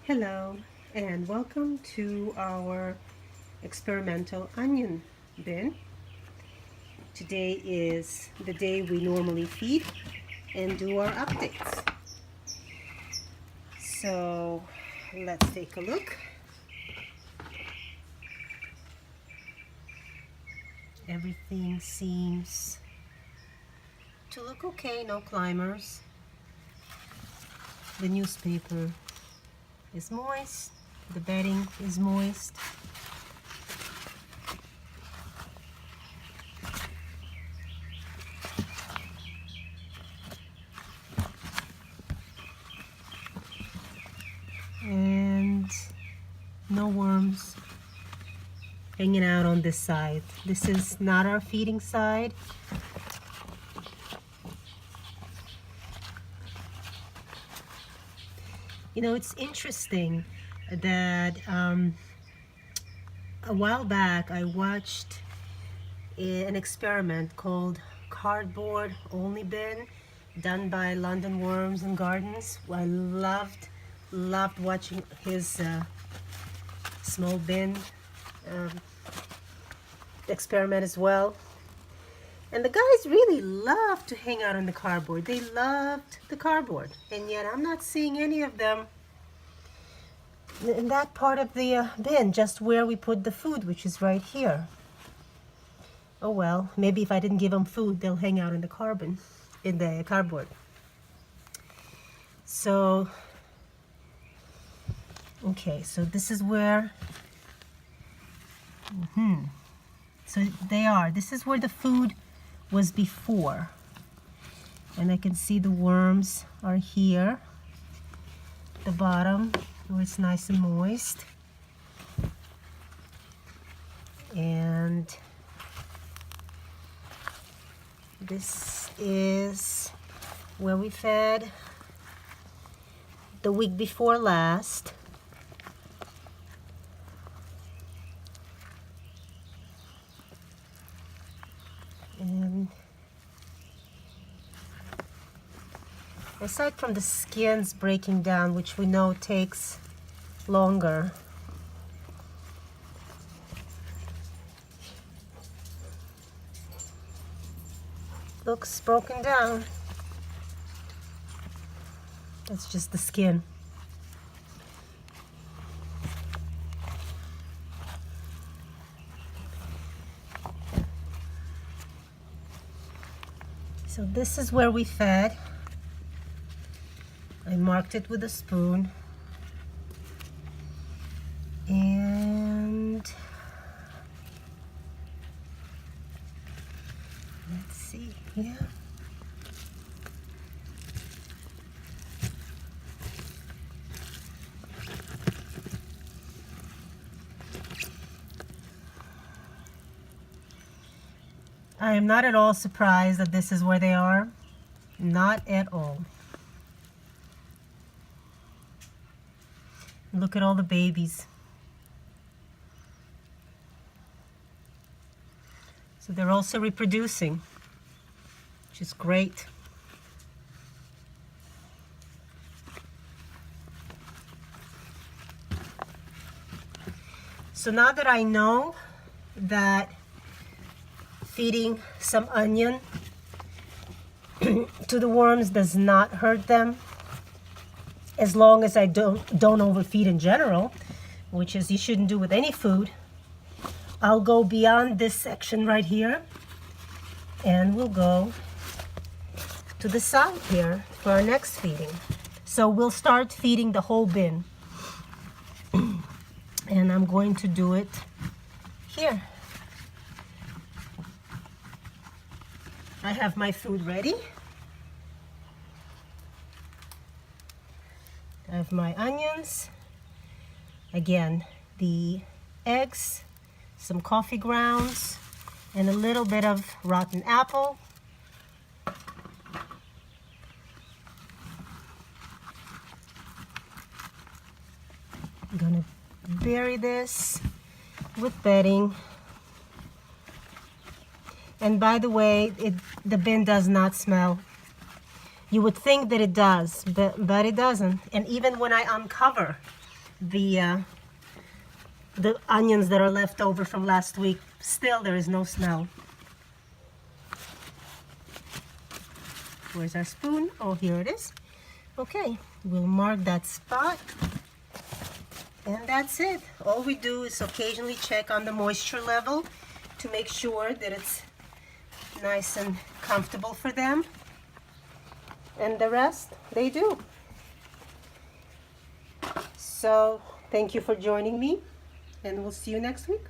Hello and welcome to our experimental onion bin. Today is the day we normally feed and do our updates. So let's take a look. Everything seems to look okay, no climbers. The newspaper is moist, the bedding is moist. And no worms hanging out on this side. This is not our feeding side. You know, it's interesting that a while back I watched an experiment called Cardboard Only Bin done by London Worms and Gardens. I loved watching his small bin experiment as well. And the guys really loved to hang out on the cardboard. They loved the cardboard. And yet I'm not seeing any of them in that part of the bin, just where we put the food, which is right here. Oh well, maybe if I didn't give them food, they'll hang out in the cardboard. So, okay, so this is where, so they are. This is where the food was before, and I can see the worms are here, the bottom where it's nice and moist, and this is where we fed the week before last. And aside from the skins breaking down, which we know takes longer, looks broken down. That's just the skin. So this is where we fed. I marked it with a spoon. And let's see here. I am not at all surprised that this is where they are. Not at all. Look at all the babies. So they're also reproducing, which is great. So now that I know that feeding some onion to the worms does not hurt them, as long as I don't overfeed in general, which is you shouldn't do with any food, I'll go beyond this section right here and we'll go to the side here for our next feeding. So we'll start feeding the whole bin. And I'm going to do it here. I have my food ready. I have my onions. Again, the eggs, some coffee grounds, and a little bit of rotten apple. I'm gonna bury this with bedding. And by the way, the bin does not smell. You would think that it does, but it doesn't. And even when I uncover the onions that are left over from last week. Still, there is no smell. Where's our spoon? Oh, here it is. Okay, we'll mark that spot. And that's it. All we do is occasionally check on the moisture level to make sure that it's nice and comfortable for them. And the rest, they do. So, thank you for joining me, and we'll see you next week.